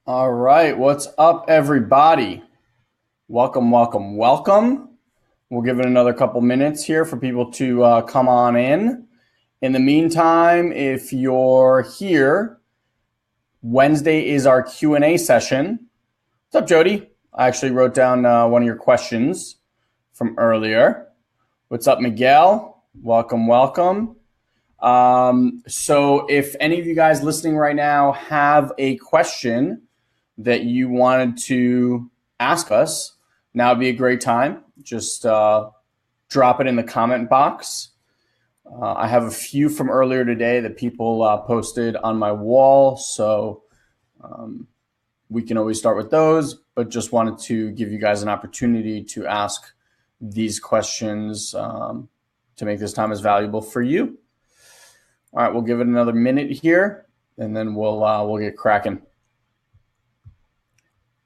All right, what's up, everybody? Welcome, welcome, welcome. We'll give it another couple minutes here for people to come on in. In the meantime, if you're here, Wednesday is our Q&A session. What's up, Jody? I actually wrote down one of your questions from earlier. What's up, Miguel? Welcome, welcome. So if any of you guys listening right now have a question that you wanted to ask us, now would be a great time. Just drop it in the comment box. I have a few from earlier today that people posted on my wall, so we can always start with those, but just wanted to give you guys an opportunity to ask these questions to make this time as valuable for you. All right, we'll give it another minute here, and then we'll get cracking.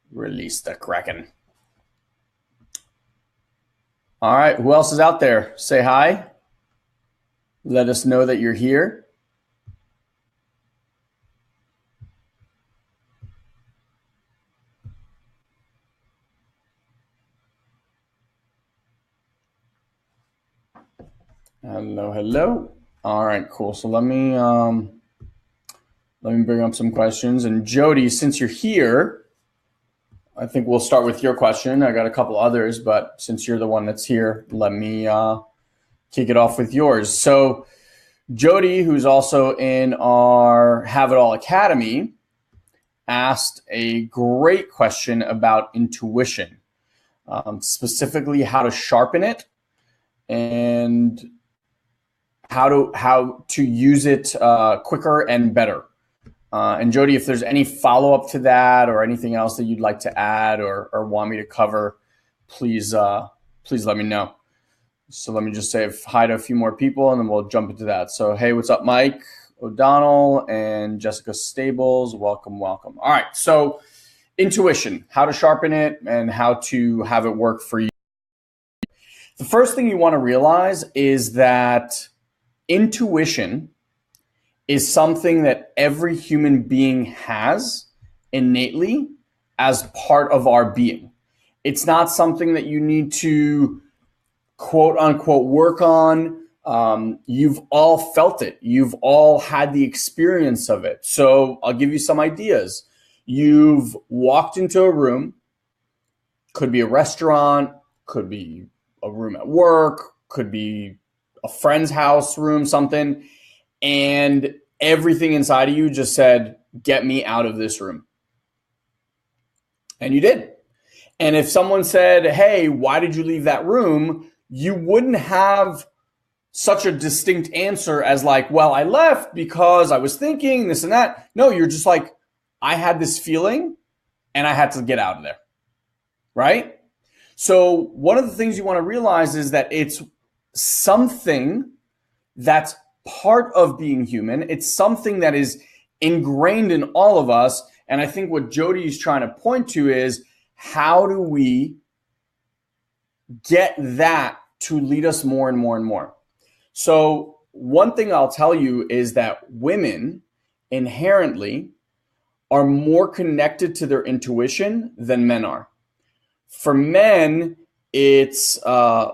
Release the Kraken. All right, who else is out there? Say hi. Let us know that you're here. Hello, hello. All right, cool. So let me bring up some questions. And Jody, since you're here, I think we'll start with your question. I got a couple others, but since you're the one that's here, let me kick it off with yours. So Jody, who's also in our Have It All Academy, asked a great question about intuition, specifically how to sharpen it and how to use it quicker and better. And Jody, if there's any follow-up to that or anything else that you'd like to add or want me to cover, please let me know. So let me just say hi to a few more people and then we'll jump into that. So hey, what's up, Mike O'Donnell and Jessica Stables? Welcome, welcome. All right, so intuition, how to sharpen it and how to have it work for you. The first thing you want to realize is that intuition is something that every human being has innately as part of our being. It's not something that you need to quote unquote work on. You've all felt it. You've all had the experience of it. So I'll give you some ideas. You've walked into a room, could be a restaurant, could be a room at work, could be a friend's house room, something, and everything inside of you just said, get me out of this room. And you did. And if someone said, hey, why did you leave that room? You wouldn't have such a distinct answer as like, well, I left because I was thinking this and that. No, you're just like, I had this feeling and I had to get out of there, right? So one of the things you want to realize is that it's something that's part of being human. It's something that is ingrained in all of us. And I think what Jody is trying to point to is how do we get that to lead us more and more and more? So one thing I'll tell you is that women inherently are more connected to their intuition than men are. For men, it's a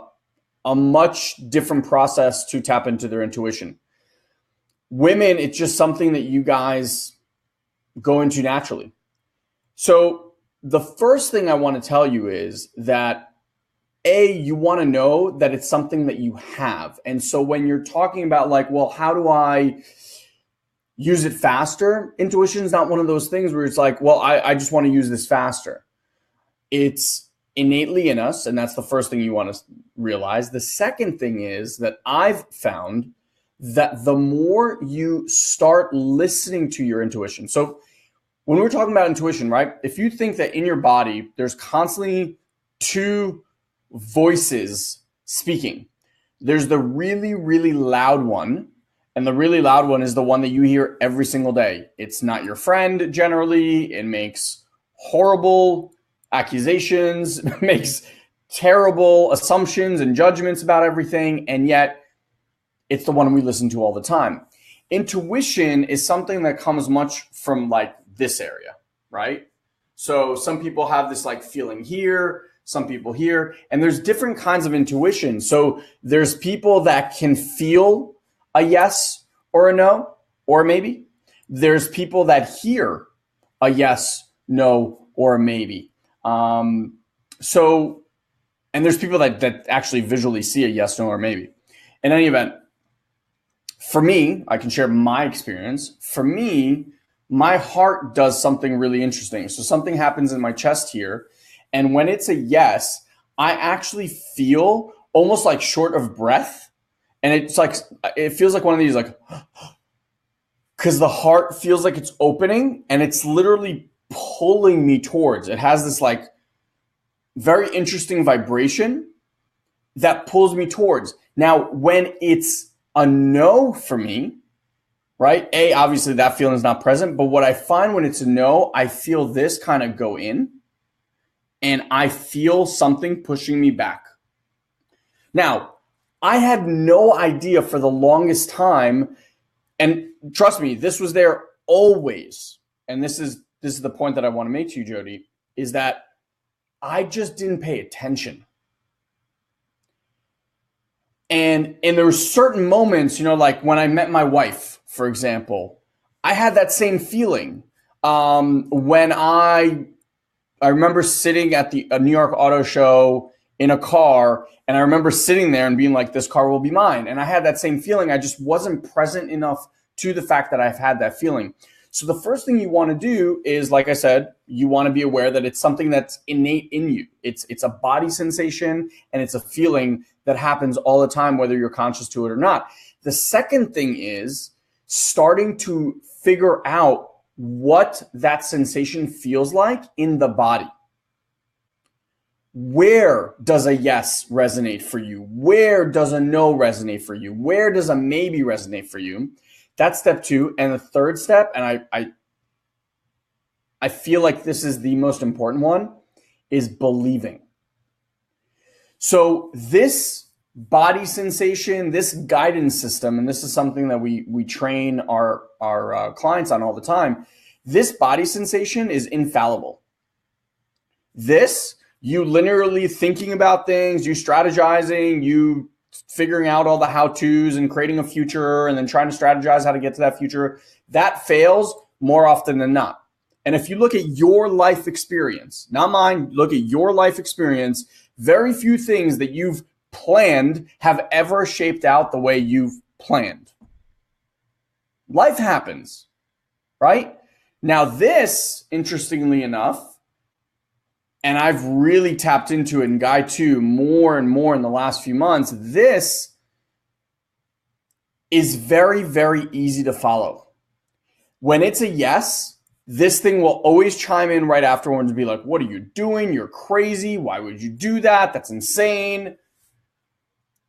much different process to tap into their intuition. Women, it's just something that you guys go into naturally. So the first thing I want to tell you is that you want to know that it's something that you have. And so when you're talking about like, well, how do I use it faster? Intuition is not one of those things where it's like, well, I just want to use this faster. It's innately in us, and that's the first thing you want to realize. The second thing is that I've found that the more you start listening to your intuition. So when we're talking about intuition, right? If you think that in your body, there's constantly two voices speaking. There's the really, really loud one. And the really loud one is the one that you hear every single day. It's not your friend generally. It makes horrible accusations, makes terrible assumptions and judgments about everything. And yet it's the one we listen to all the time. Intuition is something that comes much from like this area, right? So some people have this like feeling here, some people here, and there's different kinds of intuition. So there's people that can feel a yes or a no, or a maybe. There's people that hear a yes, no, or a maybe. And there's people that actually visually see a yes, no, or maybe. In any event, for me, I can share my experience. For me, my heart does something really interesting. So something happens in my chest here. And when it's a yes, I actually feel almost like short of breath. And it's like, it feels like one of these like, because the heart feels like it's opening and it's literally pulling me towards. It has this like very interesting vibration that pulls me towards. Now, when it's a no for me, right? Obviously that feeling is not present, but what I find when it's a no, I feel this kind of go in and I feel something pushing me back. Now, I had no idea for the longest time, and trust me, this was there always. And this is the point that I want to make to you, Jody, is that I just didn't pay attention. And there were certain moments, like when I met my wife, for example, I had that same feeling. When I remember sitting at a New York Auto Show in a car, and I remember sitting there and being like, this car will be mine. And I had that same feeling. I just wasn't present enough to the fact that I've had that feeling. So the first thing you want to do is, like I said, you want to be aware that it's something that's innate in you. It's a body sensation and it's a feeling that happens all the time, whether you're conscious to it or not. The second thing is starting to figure out what that sensation feels like in the body. Where does a yes resonate for you? Where does a no resonate for you? Where does a maybe resonate for you? That's step two. And the third step, and I feel like this is the most important one, is believing. So this body sensation, this guidance system, and this is something that we train our clients on all the time, this body sensation is infallible. This, you linearly thinking about things, you strategizing, you figuring out all the how-tos and creating a future and then trying to strategize how to get to that future, that fails more often than not. And if you look at your life experience, not mine, look at your life experience, very few things that you've planned have ever shaped out the way you've planned. Life happens, right? Now this, interestingly enough, and I've really tapped into it in Guy 2 more and more in the last few months, this is very, very easy to follow. When it's a yes, this thing will always chime in right afterwards and be like, what are you doing? You're crazy. Why would you do that? That's insane.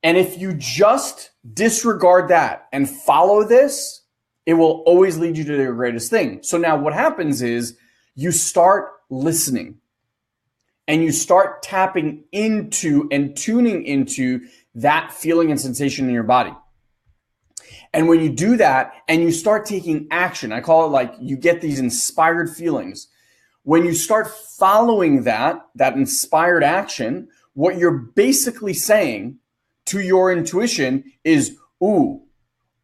And if you just disregard that and follow this, it will always lead you to your greatest thing. So now what happens is you start listening and you start tapping into and tuning into that feeling and sensation in your body. And when you do that and you start taking action, I call it like you get these inspired feelings. When you start following that inspired action, what you're basically saying to your intuition is, ooh,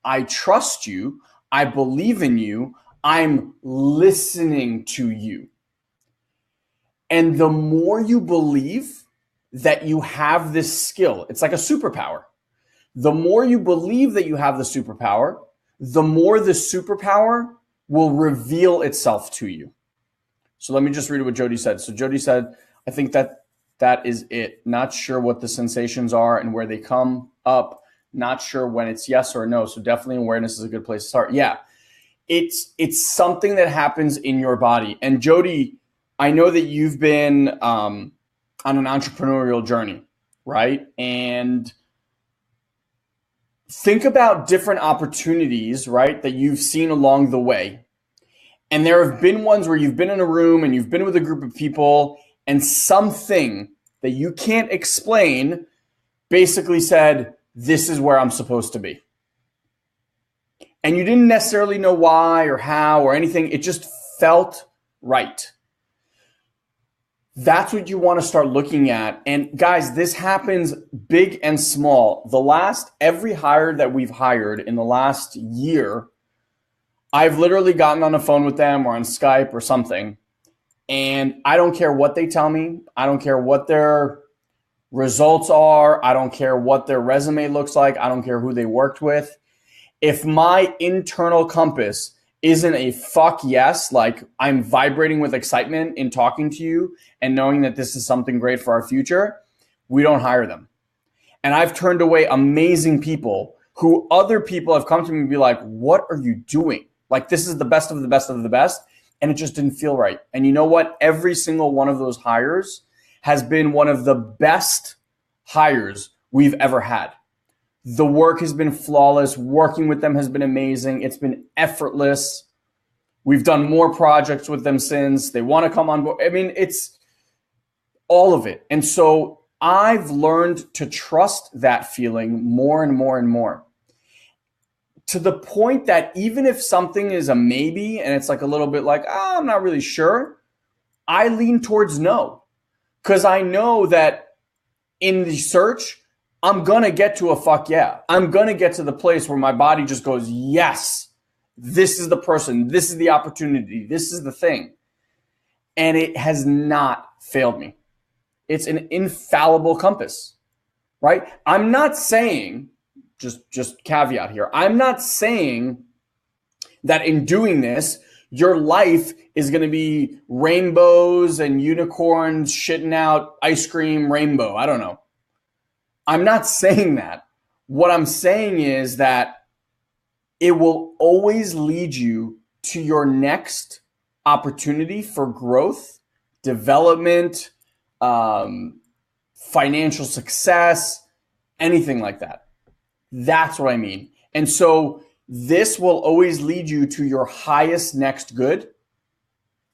I trust you. I believe in you. I'm listening to you. And the more you believe that you have this skill, it's like a superpower. The more you believe that you have the superpower, the more the superpower will reveal itself to you. So let me just read what Jody said. So Jody said, I think that is it. Not sure what the sensations are and where they come up. Not sure when it's yes or no. So definitely awareness is a good place to start. Yeah, it's something that happens in your body. And Jody, I know that you've been on an entrepreneurial journey, right? And think about different opportunities, right, that you've seen along the way. And there have been ones where you've been in a room and you've been with a group of people and something that you can't explain basically said, this is where I'm supposed to be. And you didn't necessarily know why or how or anything. It just felt right. That's what you want to start looking at. And guys, this happens big and small. Every hire that we've hired in the last year, I've literally gotten on the phone with them or on Skype or something. And I don't care what they tell me. I don't care what their results are. I don't care what their resume looks like. I don't care who they worked with. If my internal compass isn't a fuck yes, like I'm vibrating with excitement in talking to you and knowing that this is something great for our future, we don't hire them. And I've turned away amazing people who other people have come to me and be like, what are you doing? Like, this is the best of the best of the best. And it just didn't feel right. And you know what? Every single one of those hires has been one of the best hires we've ever had. The work has been flawless. Working with them has been amazing. It's been effortless. We've done more projects with them since. They want to come on board. I mean, it's all of it. And so I've learned to trust that feeling more and more and more, to the point that even if something is a maybe and it's like a little bit like, I'm not really sure, I lean towards no. Because I know that in the search, I'm going to get to a fuck yeah. I'm going to get to the place where my body just goes, yes, this is the person, this is the opportunity, this is the thing. And it has not failed me. It's an infallible compass, right? I'm not saying, just caveat here, I'm not saying that in doing this, your life is going to be rainbows and unicorns shitting out ice cream rainbow. I don't know. I'm not saying that. What I'm saying is that it will always lead you to your next opportunity for growth, development, financial success, anything like that. That's what I mean. And so this will always lead you to your highest next good.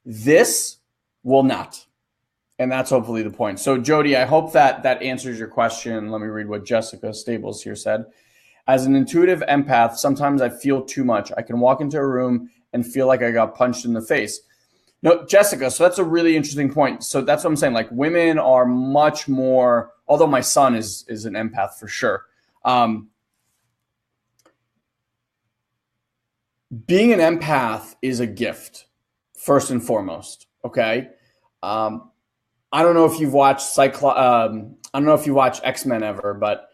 This will not. And that's hopefully the point. So Jody, I hope that answers your question. Let me read what Jessica Stables here said. As an intuitive empath, sometimes I feel too much. I can walk into a room and feel like I got punched in the face. No, Jessica, so that's a really interesting point. So that's what I'm saying. Like, women are much more, although my son is an empath for sure. Being an empath is a gift, first and foremost. Okay. I don't know if you've watched I don't know if you watch X-Men ever, but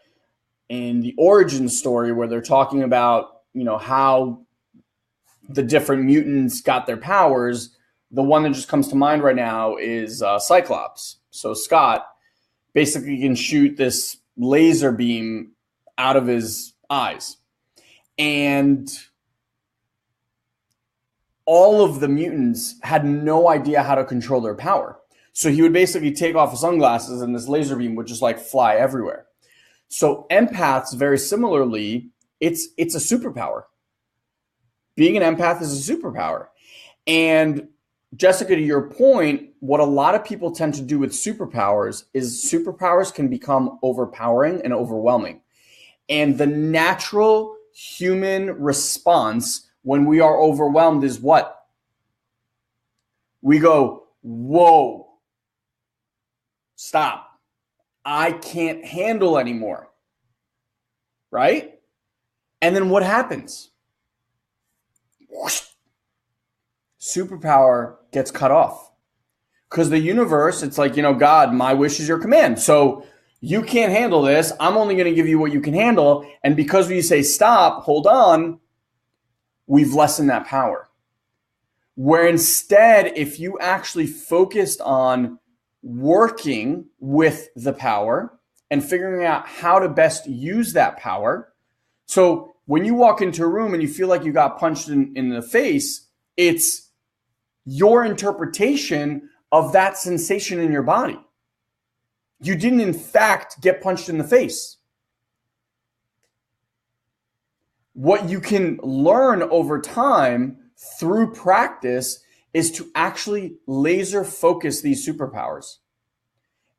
in the origin story where they're talking about, how the different mutants got their powers, the one that just comes to mind right now is Cyclops. So Scott basically can shoot this laser beam out of his eyes. And all of the mutants had no idea how to control their power. So he would basically take off his sunglasses and this laser beam would just like fly everywhere. So empaths, very similarly, it's a superpower. Being an empath is a superpower. And Jessica, to your point, what a lot of people tend to do with superpowers is superpowers can become overpowering and overwhelming. And the natural human response when we are overwhelmed is what? We go, whoa, stop. I can't handle anymore. Right? And then what happens? Whoosh. Superpower gets cut off. Because the universe, it's like, God, my wish is your command. So you can't handle this. I'm only going to give you what you can handle. And because we say stop, hold on, we've lessened that power. Where instead, if you actually focused on working with the power and figuring out how to best use that power. So when you walk into a room and you feel like you got punched in the face, it's your interpretation of that sensation in your body. You didn't, in fact, get punched in the face. What you can learn over time through practice is to actually laser focus these superpowers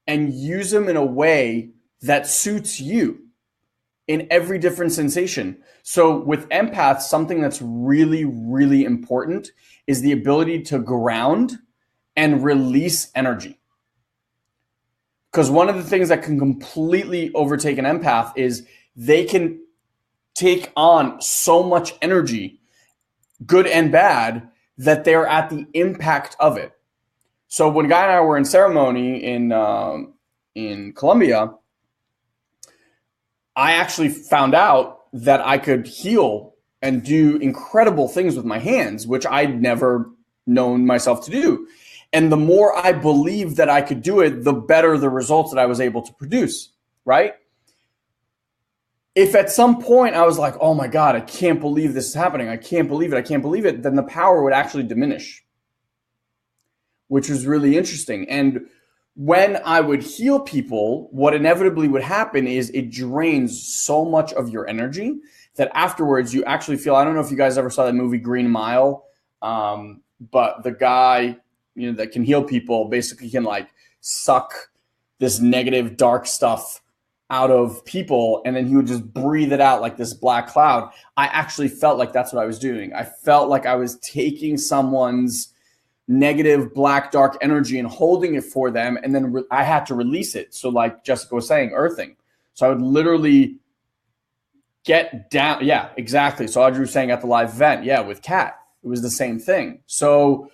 and use them in a way that suits you in every different sensation. So with empaths, something that's really, really important is the ability to ground and release energy. Because one of the things that can completely overtake an empath is they can take on so much energy, good and bad, that they're at the impact of it. So when Guy and I were in ceremony in Colombia, I actually found out that I could heal and do incredible things with my hands, which I'd never known myself to do. And the more I believed that I could do it, the better the results that I was able to produce, right? If at some point I was like, oh my God, I can't believe this is happening, I can't believe it, then the power would actually diminish, which was really interesting. And when I would heal people, what inevitably would happen is it drains so much of your energy that afterwards you actually feel, I don't know if you guys ever saw that movie Green Mile, but the guy, that can heal people basically can like suck this negative dark stuff out of people, and then he would just breathe it out like this black cloud. I actually felt like that's what I was doing. I felt like I was taking someone's negative black dark energy and holding it for them, and then I had to release it. So like Jessica was saying, earthing. So I would literally get down. Yeah, exactly. So Audrey was saying at the live event, yeah, with Kat, it was the same thing. So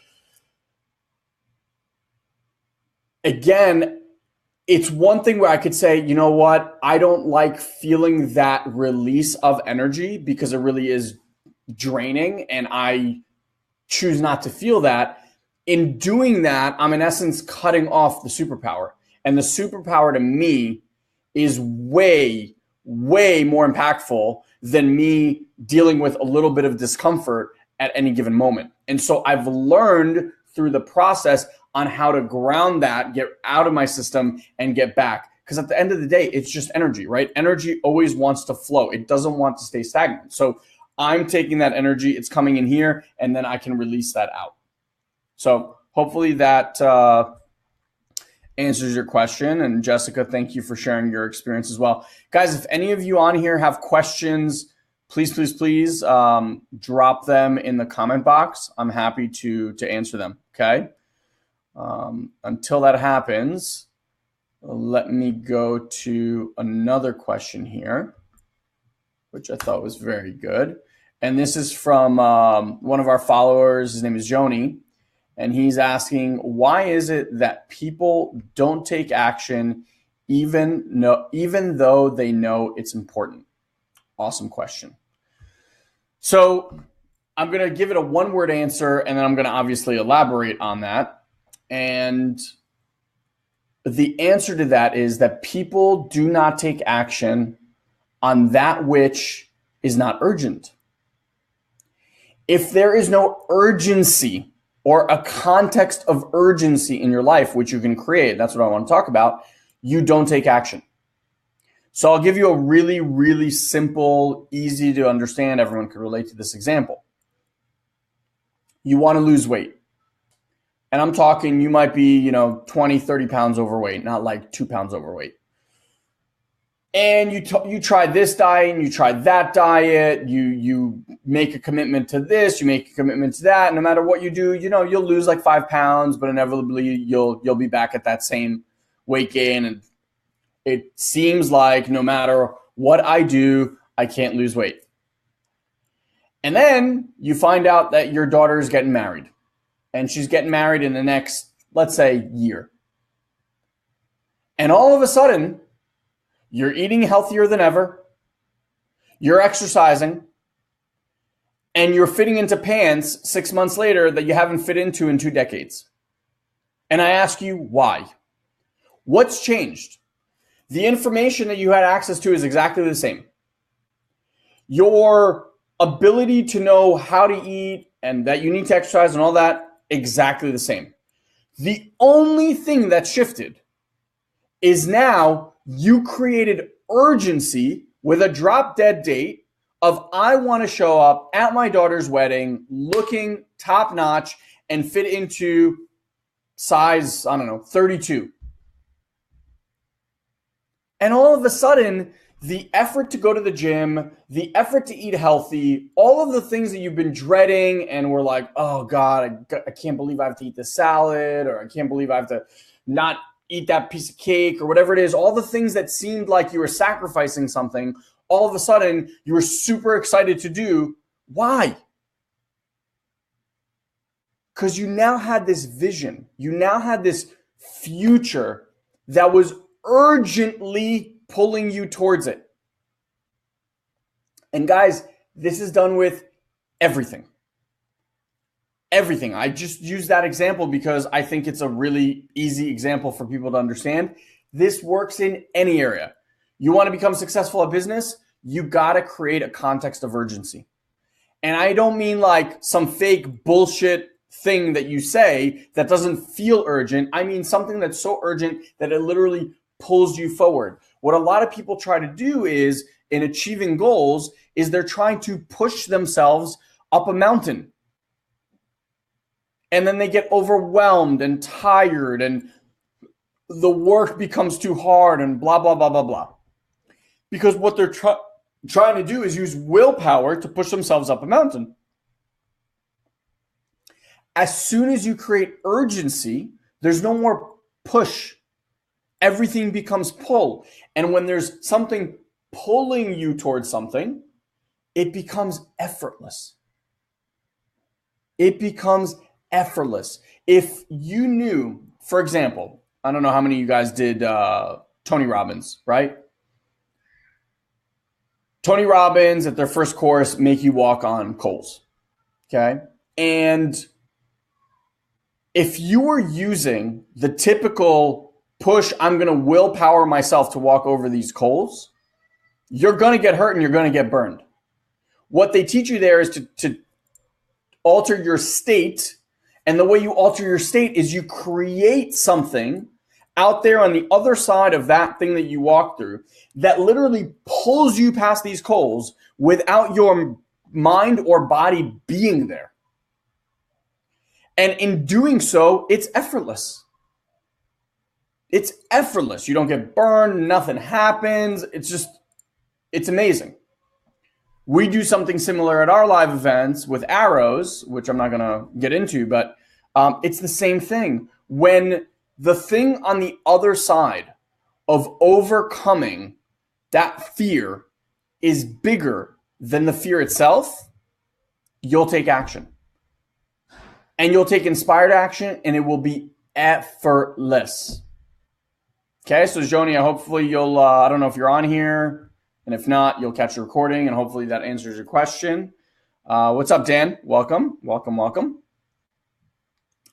again, it's one thing where I could say, you know what, I don't like feeling that release of energy because it really is draining, and I choose not to feel that. In doing that, I'm in essence cutting off the superpower. And the superpower to me is way, way more impactful than me dealing with a little bit of discomfort at any given moment. And so I've learned through the process on how to ground that, get out of my system and get back. Because at the end of the day, it's just energy, right? Energy always wants to flow. It doesn't want to stay stagnant. So I'm taking that energy, it's coming in here, and then I can release that out. So hopefully that answers your question. And Jessica, thank you for sharing your experience as well. Guys, if any of you on here have questions, please drop them in the comment box. I'm happy to answer them, okay? Until that happens, let me go to another question here, which I thought was very good. And this is from one of our followers. His name is Joni. And he's asking, why is it that people don't take action even though they know it's important? Awesome question. So I'm going to give it a one-word answer, and then I'm going to obviously elaborate on that. And the answer to that is that people do not take action on that which is not urgent. If there is no urgency or a context of urgency in your life, which you can create, that's what I want to talk about, you don't take action. So I'll give you a really, really simple, easy to understand, everyone can relate to this example. You want to lose weight. And I'm talking, you might be, 20, 30 pounds overweight, not like 2 pounds overweight. And you try this diet and you try that diet, you make a commitment to this, you make a commitment to that. No matter what you do, you'll lose like 5 pounds, but inevitably you'll be back at that same weight gain. And it seems like no matter what I do, I can't lose weight. And then you find out that your daughter is getting married, and she's getting married in the next, let's say, year. And all of a sudden, you're eating healthier than ever, you're exercising, and you're fitting into pants 6 months later that you haven't fit into in 2 decades. And I ask you, why? What's changed? The information that you had access to is exactly the same. Your ability to know how to eat and that you need to exercise and all that, exactly the same. The only thing that shifted is now you created urgency with a drop dead date of, I want to show up at my daughter's wedding looking top notch and fit into size, 32. And all of a sudden, the effort to go to the gym, the effort to eat healthy, all of the things that you've been dreading and were like, oh God, I can't believe I have to eat this salad, or I can't believe I have to not eat that piece of cake or whatever it is, all the things that seemed like you were sacrificing something, all of a sudden you were super excited to do. Why? Because you now had this vision. You now had this future that was urgently pulling you towards it. And guys, this is done with everything. Everything. I just use that example because I think it's a really easy example for people to understand. This works in any area. You want to become successful at business, you got to create a context of urgency. And I don't mean like some fake bullshit thing that you say that doesn't feel urgent. I mean something that's so urgent that it literally pulls you forward. What a lot of people try to do is, in achieving goals, is they're trying to push themselves up a mountain. And then they get overwhelmed and tired and the work becomes too hard and blah, blah, blah, blah, blah. Because what they're trying to do is use willpower to push themselves up a mountain. As soon as you create urgency, there's no more push. Everything becomes pull. And when there's something pulling you towards something, it becomes effortless. It becomes effortless. If you knew, for example, I don't know how many of you guys did Tony Robbins, right? Tony Robbins at their first course make you walk on coals, okay? And if you were using the typical push, I'm going to willpower myself to walk over these coals, you're going to get hurt and you're going to get burned. What they teach you there is to alter your state. And the way you alter your state is you create something out there on the other side of that thing that you walk through that literally pulls you past these coals without your mind or body being there. And in doing so, it's effortless. It's effortless. You don't get burned. Nothing happens. It's amazing. We do something similar at our live events with arrows, which I'm not going to get into, but it's the same thing. When the thing on the other side of overcoming that fear is bigger than the fear itself, you'll take action. And you'll take inspired action, and it will be effortless. Okay, so Joni, hopefully you'll, I don't know if you're on here, and if not, you'll catch the recording, and hopefully that answers your question. What's up, Dan? Welcome, welcome, welcome.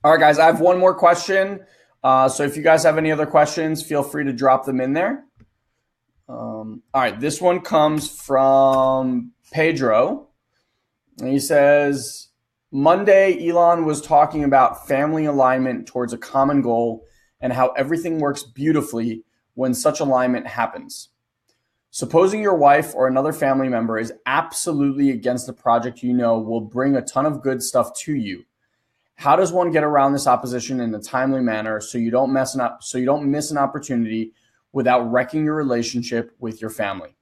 All right, guys, I have one more question. So if you guys have any other questions, feel free to drop them in there. All right, this one comes from Pedro. And he says, Monday, Elon was talking about family alignment towards a common goal and how everything works beautifully when such alignment happens. Supposing your wife or another family member is absolutely against the project you know will bring a ton of good stuff to you. How does one get around this opposition in a timely manner so you don't miss an opportunity without wrecking your relationship with your family?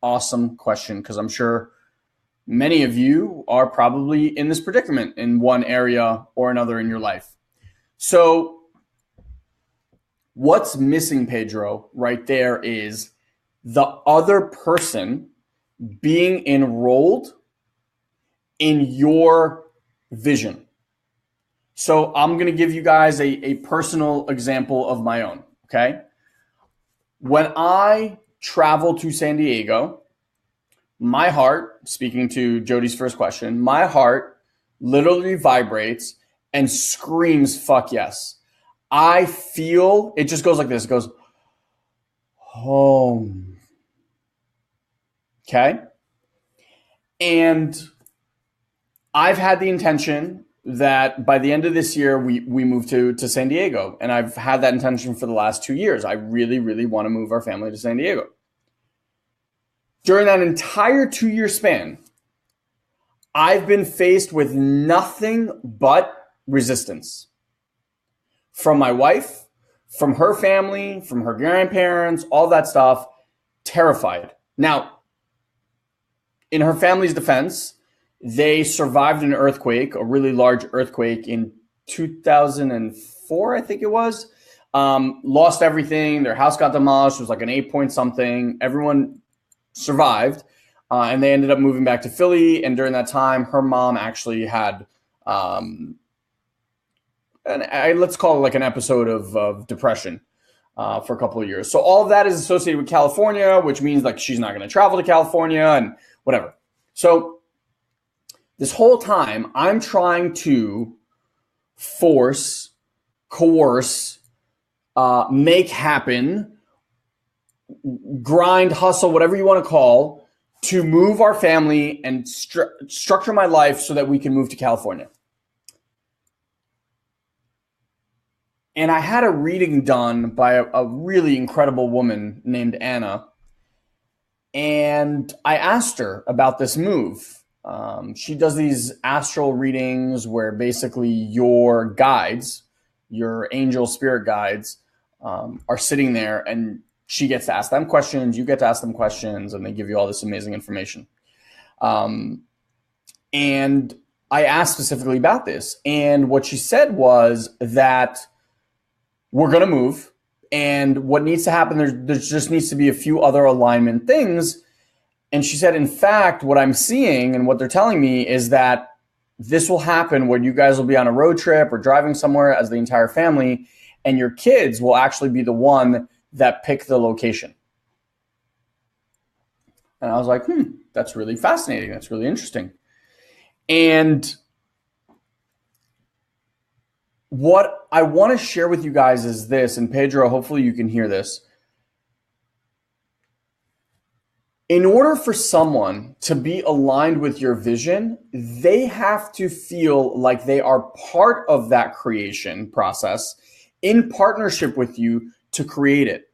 Awesome question, because I'm sure many of you are probably in this predicament in one area or another in your life. So what's missing, Pedro, right there is the other person being enrolled in your vision. So I'm going to give you guys a personal example of my own, okay? When I travel to San Diego, my heart, speaking to Jody's first question, my heart literally vibrates and screams, fuck yes. I feel, it just goes like this. It goes, home. Okay? And I've had the intention that by the end of this year, we move to San Diego. And I've had that intention for the last 2 years. I really, really want to move our family to San Diego. During that entire 2-year span, I've been faced with nothing but resistance. From my wife, from her family, from her grandparents, all that stuff, terrified. Now, in her family's defense, they survived an earthquake, a really large earthquake in 2004, I think it was. lost everything. Their house got demolished. It was like an 8 point something. Everyone survived. And they ended up moving back to Philly. And during that time, her mom actually had, let's call it like an episode of depression for a couple of years. So all of that is associated with California, which means like she's not going to travel to California and whatever. So this whole time, I'm trying to force, coerce, make happen, grind, hustle, whatever you want to call, to move our family and structure my life so that we can move to California. And I had a reading done by a really incredible woman named Anna. And I asked her about this move. She does these astral readings where basically your guides, your angel spirit guides, are sitting there, and she gets to ask them questions, you get to ask them questions, and they give you all this amazing information. And I asked specifically about this. And what she said was that we're going to move. And what needs to happen, there just needs to be a few other alignment things. And she said, in fact, what I'm seeing and what they're telling me is that this will happen when you guys will be on a road trip or driving somewhere as the entire family, and your kids will actually be the one that pick the location. And I was like, that's really fascinating. That's really interesting. And what I want to share with you guys is this, and Pedro, hopefully you can hear this. In order for someone to be aligned with your vision, they have to feel like they are part of that creation process in partnership with you to create it.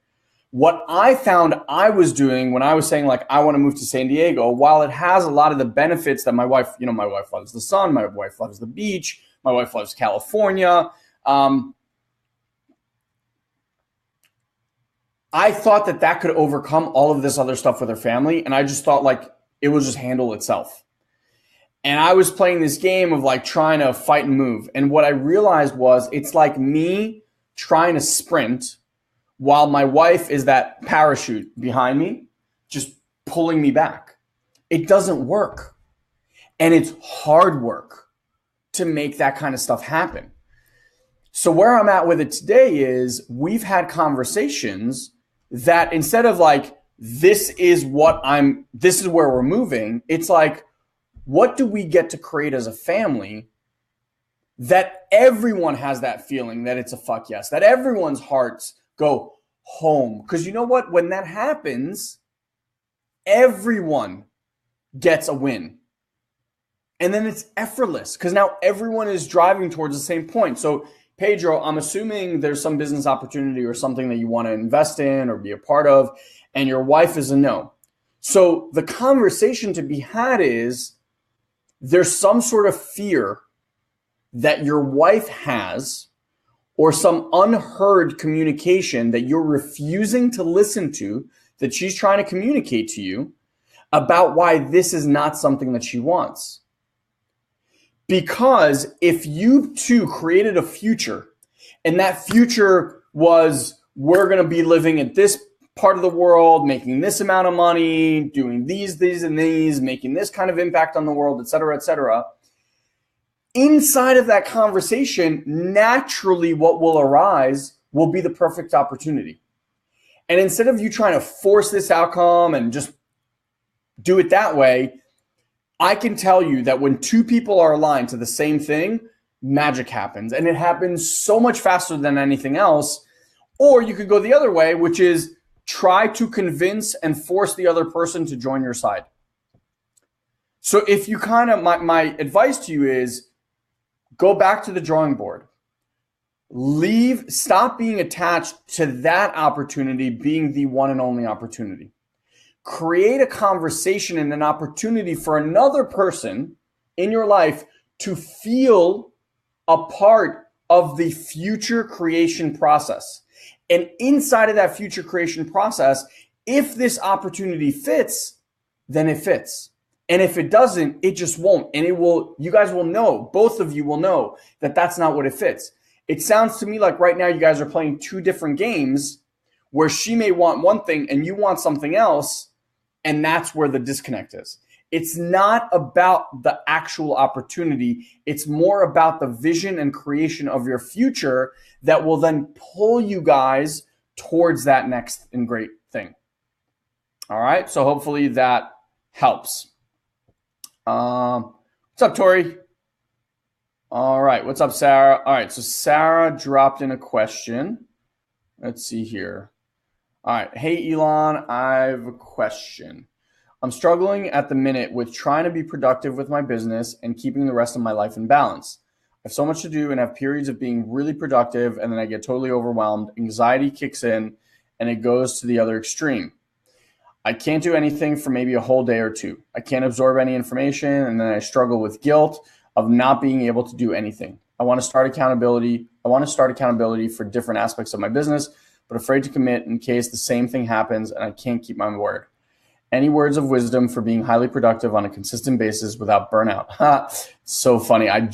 What I found I was doing when I was saying like, I want to move to San Diego, while it has a lot of the benefits that my wife loves the sun, my wife loves the beach, my wife loves California. I thought that could overcome all of this other stuff with her family. And I just thought like it would just handle itself. And I was playing this game of like trying to fight and move. And what I realized was it's like me trying to sprint while my wife is that parachute behind me, just pulling me back. It doesn't work. And it's hard work to make that kind of stuff happen. So where I'm at with it today is we've had conversations that instead of like, this is where we're moving, it's like, what do we get to create as a family that everyone has that feeling that it's a fuck yes, that everyone's hearts go home? Because you know what? When that happens, everyone gets a win. And then it's effortless because now everyone is driving towards the same point. So Pedro, I'm assuming there's some business opportunity or something that you want to invest in or be a part of, and your wife is a no. So the conversation to be had is there's some sort of fear that your wife has or some unheard communication that you're refusing to listen to that she's trying to communicate to you about why this is not something that she wants. Because if you two created a future and that future was we're going to be living at this part of the world, making this amount of money, doing these, and these, making this kind of impact on the world, et cetera, inside of that conversation, naturally what will arise will be the perfect opportunity. And instead of you trying to force this outcome and just do it that way, I can tell you that when two people are aligned to the same thing, magic happens. And it happens so much faster than anything else. Or you could go the other way, which is try to convince and force the other person to join your side. So if you my advice to you is go back to the drawing board. Stop being attached to that opportunity being the one and only opportunity. Create a conversation and an opportunity for another person in your life to feel a part of the future creation process. And inside of that future creation process, if this opportunity fits, then it fits. And if it doesn't, it just won't. And you guys will know, both of you will know that that's not what it fits. It sounds to me like right now you guys are playing two different games where she may want one thing and you want something else, and that's where the disconnect is. It's not about the actual opportunity. It's more about the vision and creation of your future that will then pull you guys towards that next and great thing. All right. So hopefully that helps. What's up, Tori? All right. What's up, Sarah? All right. So Sarah dropped in a question. Let's see here. All right. Hey, Elon, I have a question. I'm struggling at the minute with trying to be productive with my business and keeping the rest of my life in balance. I have so much to do and have periods of being really productive, and then I get totally overwhelmed. Anxiety kicks in, and it goes to the other extreme. I can't do anything for maybe a whole day or two. I can't absorb any information, and then I struggle with guilt of not being able to do anything. I want to start accountability for different aspects of my business, but afraid to commit in case the same thing happens and I can't keep my word. Any words of wisdom for being highly productive on a consistent basis without burnout? So funny. I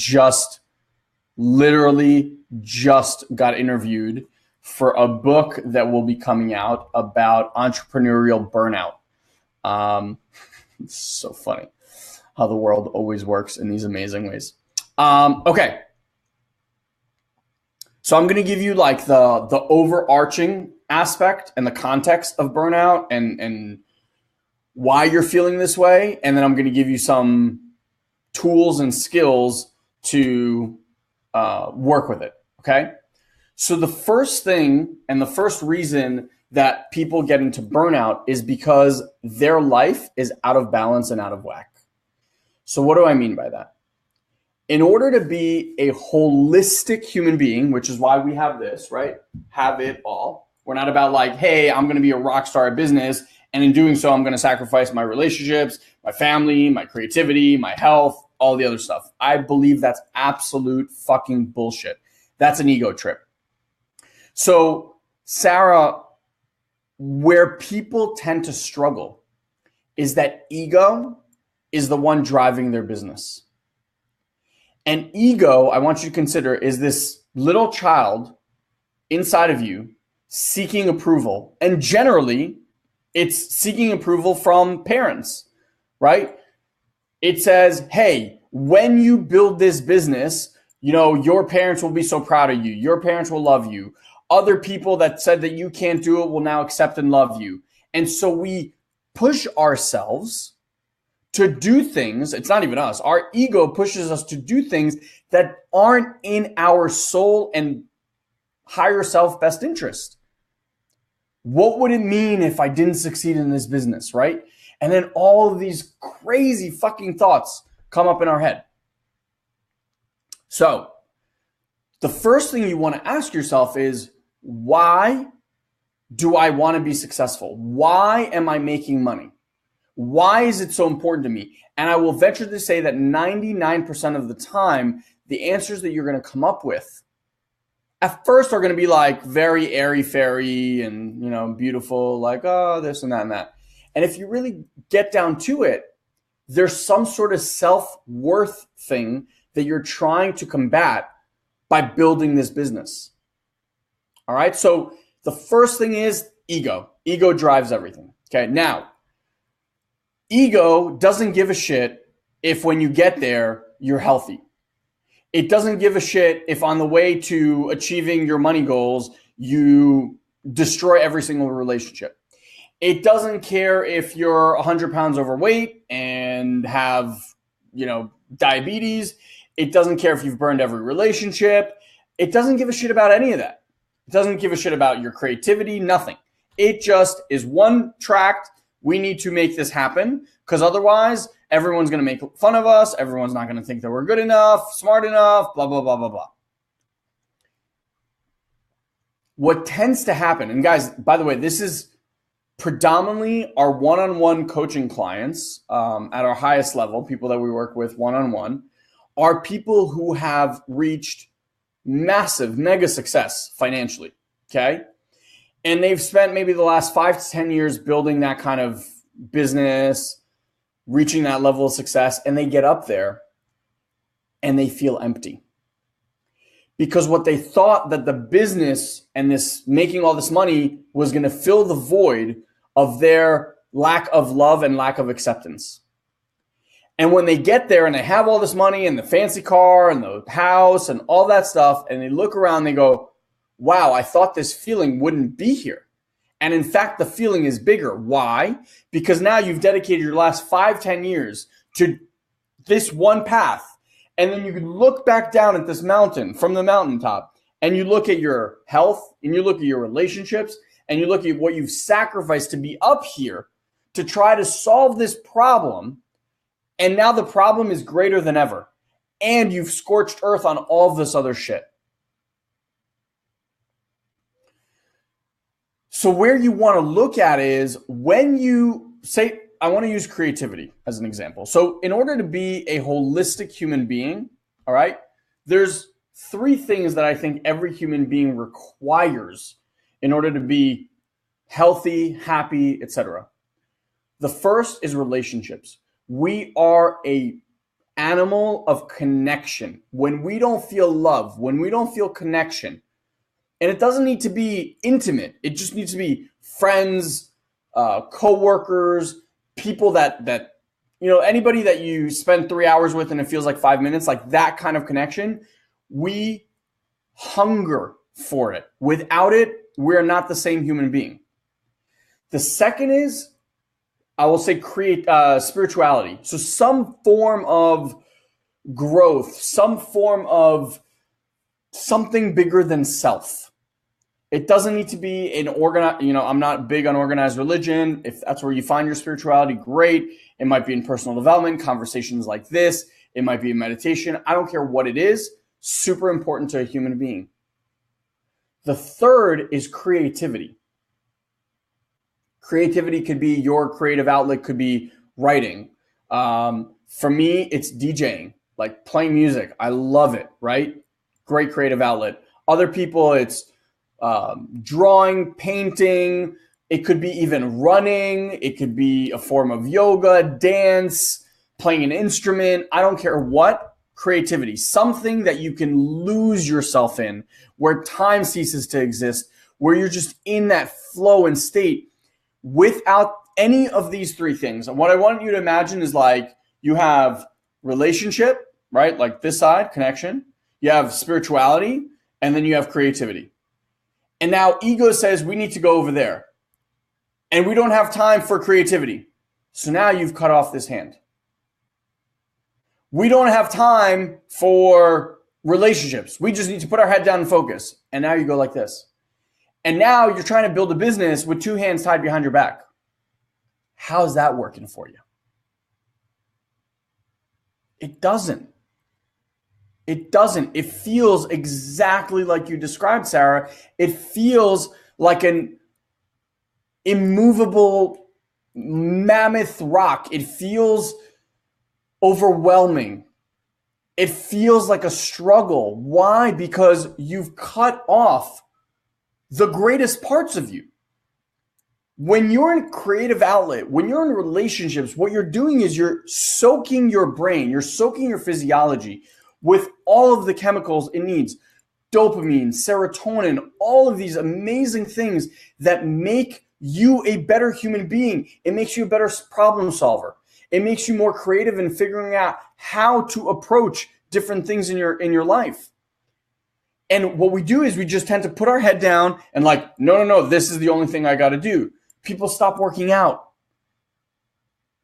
literally just got interviewed for a book that will be coming out about entrepreneurial burnout. It's so funny how the world always works in these amazing ways. Okay. So I'm going to give you like the overarching aspect and the context of burnout and why you're feeling this way. And then I'm going to give you some tools and skills to work with it. Okay. So the first thing and the first reason that people get into burnout is because their life is out of balance and out of whack. So what do I mean by that? In order to be a holistic human being, which is why we have this, right? Have it all. We're not about like, hey, I'm going to be a rock star at business, and in doing so, I'm going to sacrifice my relationships, my family, my creativity, my health, all the other stuff. I believe that's absolute fucking bullshit. That's an ego trip. So, Sarah, where people tend to struggle is that ego is the one driving their business. And ego, I want you to consider, is this little child inside of you seeking approval. And generally, it's seeking approval from parents, right? It says, hey, when you build this business, you know, your parents will be so proud of you. Your parents will love you. Other people that said that you can't do it will now accept and love you. And so we push ourselves to do things. It's not even us. Our ego pushes us to do things that aren't in our soul and higher self best interest. What would it mean if I didn't succeed in this business, right? And then all of these crazy fucking thoughts come up in our head. So the first thing you want to ask yourself is, why do I want to be successful? Why am I making money? Why is it so important to me? And I will venture to say that 99% of the time, the answers that you're going to come up with at first are going to be like very airy-fairy and, you know, beautiful, like, oh, this and that and that. And if you really get down to it, there's some sort of self-worth thing that you're trying to combat by building this business. All right. So the first thing is ego. Ego drives everything. Okay. Now, ego doesn't give a shit if when you get there, you're healthy. It doesn't give a shit if on the way to achieving your money goals, you destroy every single relationship. It doesn't care if you're 100 pounds overweight and have, you know, diabetes. It doesn't care if you've burned every relationship. It doesn't give a shit about any of that. It doesn't give a shit about your creativity, nothing. It just is one track. We need to make this happen because otherwise everyone's going to make fun of us. Everyone's not going to think that we're good enough, smart enough, blah, blah, blah, blah, blah. What tends to happen, and guys, by the way, this is predominantly our one-on-one coaching clients at our highest level, people that we work with one-on-one, are people who have reached massive, mega success financially, okay? And they've spent maybe the last 5 to 10 years building that kind of business, reaching that level of success, and they get up there and they feel empty. because what they thought that the business and this making all this money was going to fill the void of their lack of love and lack of acceptance. And when they get there and they have all this money and the fancy car and the house and all that stuff, and they look around, they go, wow, I thought this feeling wouldn't be here. And in fact, the feeling is bigger. Why? Because now you've dedicated your last 5-10 years to this one path. And then you can look back down at this mountain from the mountaintop, and you look at your health, and you look at your relationships, and you look at what you've sacrificed to be up here to try to solve this problem. And now the problem is greater than ever. And you've scorched earth on all of this other shit. So where you want to look at is when you say, I want to use creativity as an example. So in order to be a holistic human being, all right, there's 3 things that I think every human being requires in order to be healthy, happy, etc. The first is relationships. We are a animal of connection. When we don't feel love, when we don't feel connection, and it doesn't need to be intimate. It just needs to be friends, co-workers, people that anybody that you spend 3 hours with and it feels like 5 minutes, like that kind of connection. We hunger for it. Without it, we're not the same human being. The second is, I will say, spirituality. So some form of growth, some form of something bigger than self. It doesn't need to be an organized, I'm not big on organized religion. If that's where you find your spirituality, great. It might be in personal development, conversations like this. It might be in meditation. I don't care what it is. Super important to a human being. The third is creativity. Creativity could be your creative outlet, could be writing. For me, it's DJing, like playing music. I love it, right? Great creative outlet. Other people, it's drawing, painting. It could be even running. It could be a form of yoga, dance, playing an instrument. I don't care what. Creativity, something that you can lose yourself in, where time ceases to exist, where you're just in that flow and state without any of these 3 things. And what I want you to imagine is like you have relationship, right? Like this side, connection. You have spirituality, and then you have creativity. And now ego says we need to go over there. And we don't have time for creativity. So now you've cut off this hand. We don't have time for relationships. We just need to put our head down and focus. And now you go like this. And now you're trying to build a business with 2 hands tied behind your back. How's that working for you? It doesn't. It doesn't. It feels exactly like you described, Sarah. It feels like an immovable mammoth rock. It feels overwhelming. It feels like a struggle. Why? Because you've cut off the greatest parts of you. When you're in creative outlet, when you're in relationships, what you're doing is you're soaking your brain, you're soaking your physiology with all of the chemicals it needs. Dopamine, serotonin, all of these amazing things that make you a better human being. It makes you a better problem solver. It makes you more creative in figuring out how to approach different things in your life. And what we do is we just tend to put our head down and like, no, this is the only thing I got to do. People stop working out.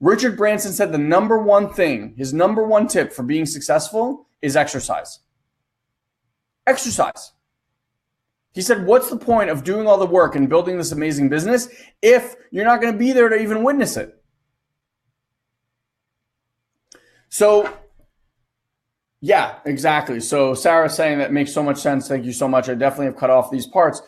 Richard Branson said the number one thing, his number one tip for being successful is exercise. Exercise. He said, what's the point of doing all the work and building this amazing business if you're not going to be there to even witness it? So, yeah, exactly. So Sarah's saying that makes so much sense. Thank you so much. I definitely have cut off these parts.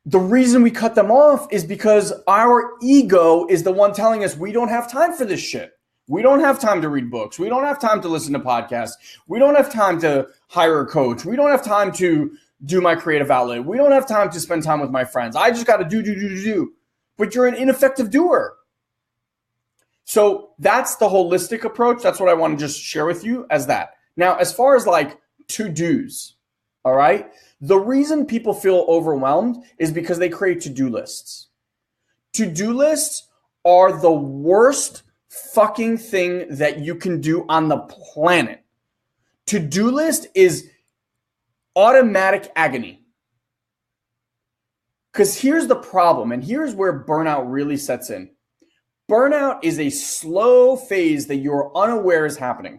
The reason we cut them off is because our ego is the one telling us we don't have time for this shit. We don't have time to read books. We don't have time to listen to podcasts. We don't have time to hire a coach. We don't have time to do my creative outlet. We don't have time to spend time with my friends. I just got to do. But you're an ineffective doer. So that's the holistic approach. That's what I want to just share with you as that. Now, as far as like to-dos, All right. The reason people feel overwhelmed is because they create to-do lists. To-do lists are the worst fucking thing that you can do on the planet. To-do list is automatic agony. Because here's the problem, and here's where burnout really sets in. Burnout is a slow phase that you're unaware is happening.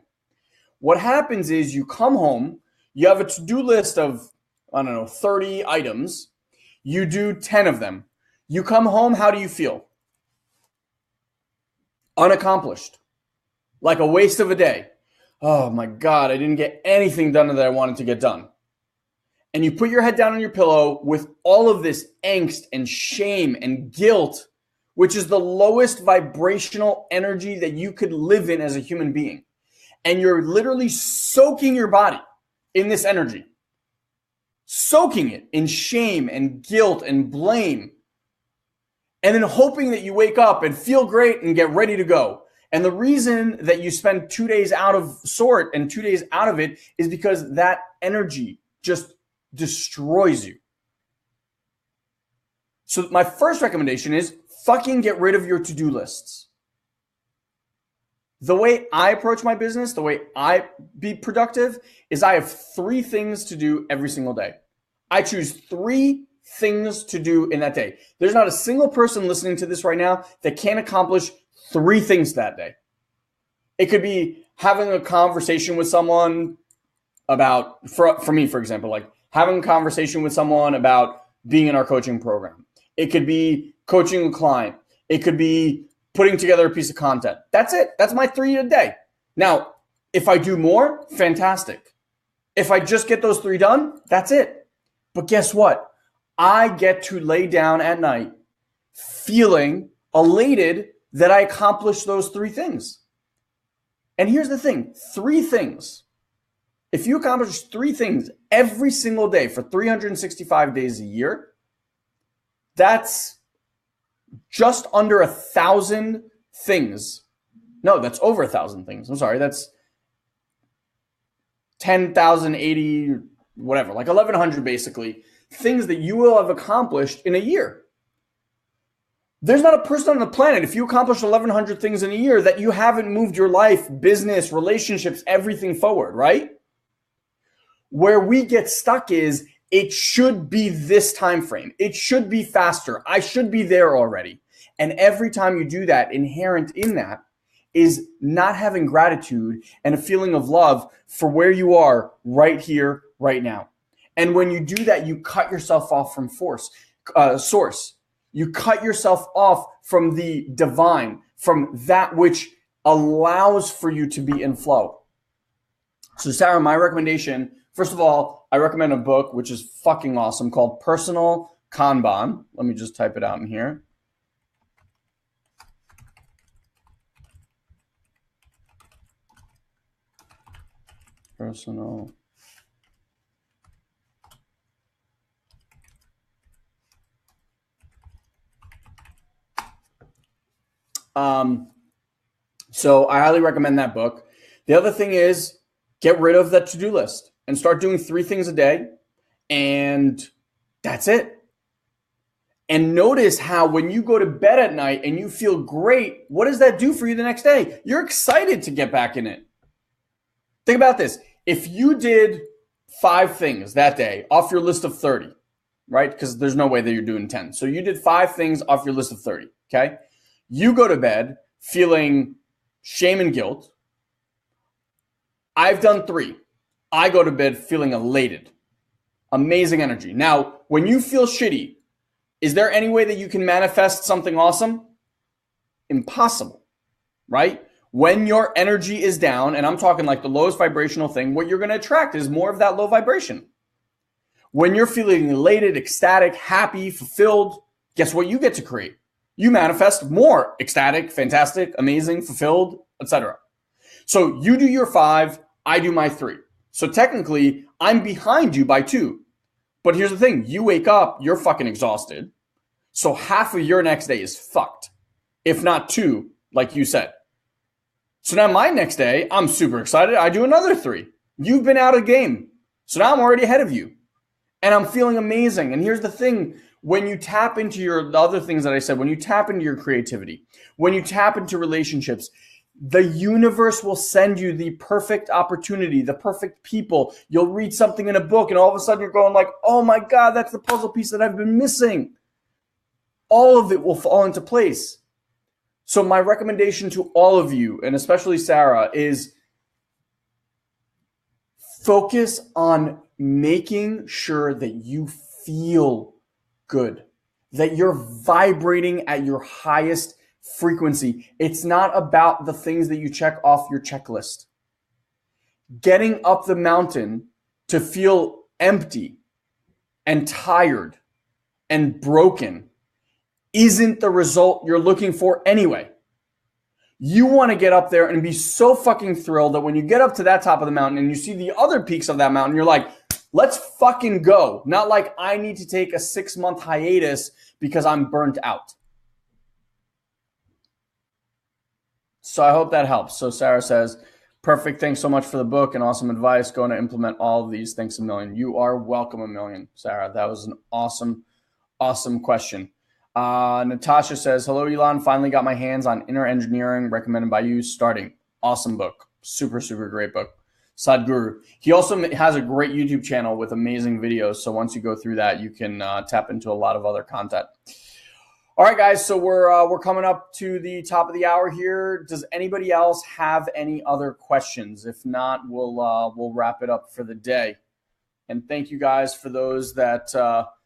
What happens is you come home, you have a to-do list of, 30 items. You do 10 of them. You come home, how do you feel? Unaccomplished. Like a waste of a day. Oh my God, I didn't get anything done that I wanted to get done. And you put your head down on your pillow with all of this angst and shame and guilt, which is the lowest vibrational energy that you could live in as a human being. And you're literally soaking your body in this energy, soaking it in shame and guilt and blame, and then hoping that you wake up and feel great and get ready to go. And the reason that you spend 2 days out of sort and 2 days out of it is because that energy just destroys you. So my first recommendation is fucking get rid of your to-do lists. The way I approach my business, the way I be productive is I have 3 things to do every single day. I choose 3 things to do in that day. There's not a single person listening to this right now that can't accomplish 3 things that day. It could be having a conversation with someone about, for me, for example, like having a conversation with someone about being in our coaching program. It could be coaching a client. It could be putting together a piece of content. That's it. That's my 3 a day. Now, if I do more, fantastic. If I just get those 3 done, that's it. But guess what? I get to lay down at night feeling elated that I accomplished those 3 things. And here's the thing, 3 things. If you accomplish 3 things every single day for 365 days a year, that's just under 1,000 things. No, that's over 1,000 things. I'm sorry, that's 10,080, whatever, like 1,100 basically, things that you will have accomplished in a year. There's not a person on the planet, if you accomplish 1,100 things in a year, that you haven't moved your life, business, relationships, everything forward, right? Where we get stuck is it should be this time frame. It should be faster. I should be there already. And every time you do that, inherent in that is not having gratitude and a feeling of love for where you are right here, right now. And when you do that, you cut yourself off from source. You cut yourself off from the divine, from that which allows for you to be in flow. So Sarah, my recommendation, first of all, I recommend a book which is fucking awesome called Personal Kanban. Let me just type it out in here. Personal. So I highly recommend that book. The other thing is get rid of that to-do list and start doing 3 things a day. And that's it. And notice how when you go to bed at night and you feel great, what does that do for you the next day? You're excited to get back in it. Think about this. If you did 5 things that day off your list of 30, right? Because there's no way that you're doing 10. So you did 5 things off your list of 30, okay? You go to bed feeling shame and guilt. I've done 3. I go to bed feeling elated. Amazing energy. Now, when you feel shitty, is there any way that you can manifest something awesome? Impossible, right? When your energy is down, and I'm talking like the lowest vibrational thing, what you're going to attract is more of that low vibration. When you're feeling elated, ecstatic, happy, fulfilled, guess what you get to create? You manifest more ecstatic, fantastic, amazing, fulfilled, etc. So you do your 5, I do my 3. So technically, I'm behind you by 2. But here's the thing. You wake up, you're fucking exhausted. So half of your next day is fucked. If not 2, like you said. So now my next day, I'm super excited. I do another 3. You've been out of game. So now I'm already ahead of you. And I'm feeling amazing. And here's the thing. When you tap into the other things that I said, when you tap into your creativity, when you tap into relationships, the universe will send you the perfect opportunity, the perfect people. You'll read something in a book and all of a sudden you're going like, oh my God, that's the puzzle piece that I've been missing. All of it will fall into place. So my recommendation to all of you, and especially Sarah, is focus on making sure that you feel good, that you're vibrating at your highest frequency. It's not about the things that you check off your checklist. Getting up the mountain to feel empty and tired and broken isn't the result you're looking for anyway. You want to get up there and be so fucking thrilled that when you get up to that top of the mountain and you see the other peaks of that mountain, you're like, let's fucking go. Not like I need to take a 6-month hiatus because I'm burnt out. So I hope that helps. So Sarah says, perfect. Thanks so much for the book and awesome advice. Going to implement all of these. Thanks a million. You are welcome a million, Sarah. That was an awesome question. Natasha says, hello, Elon. Finally got my hands on Inner Engineering, recommended by you, starting. Awesome book. Super great book. Sadhguru. He also has a great YouTube channel with amazing videos. So once you go through that, you can tap into a lot of other content. All right, guys. So we're coming up to the top of the hour here. Does anybody else have any other questions? If not, we'll wrap it up for the day. And thank you guys for those that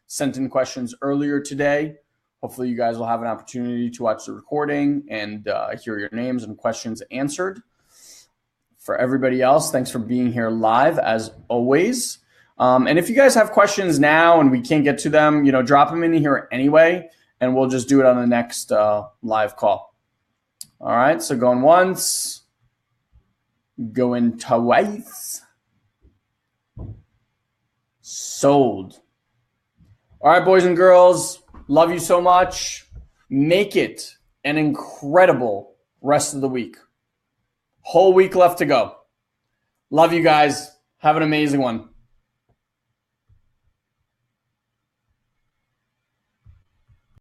sent in questions earlier today. Hopefully you guys will have an opportunity to watch the recording and hear your names and questions answered. For everybody else, thanks for being here live as always. And if you guys have questions now and we can't get to them, drop them in here anyway, and we'll just do it on the next live call. All right, so going once, going twice. Sold. All right, boys and girls. Love you so much. Make it an incredible rest of the week. Whole week left to go. Love you guys. Have an amazing one.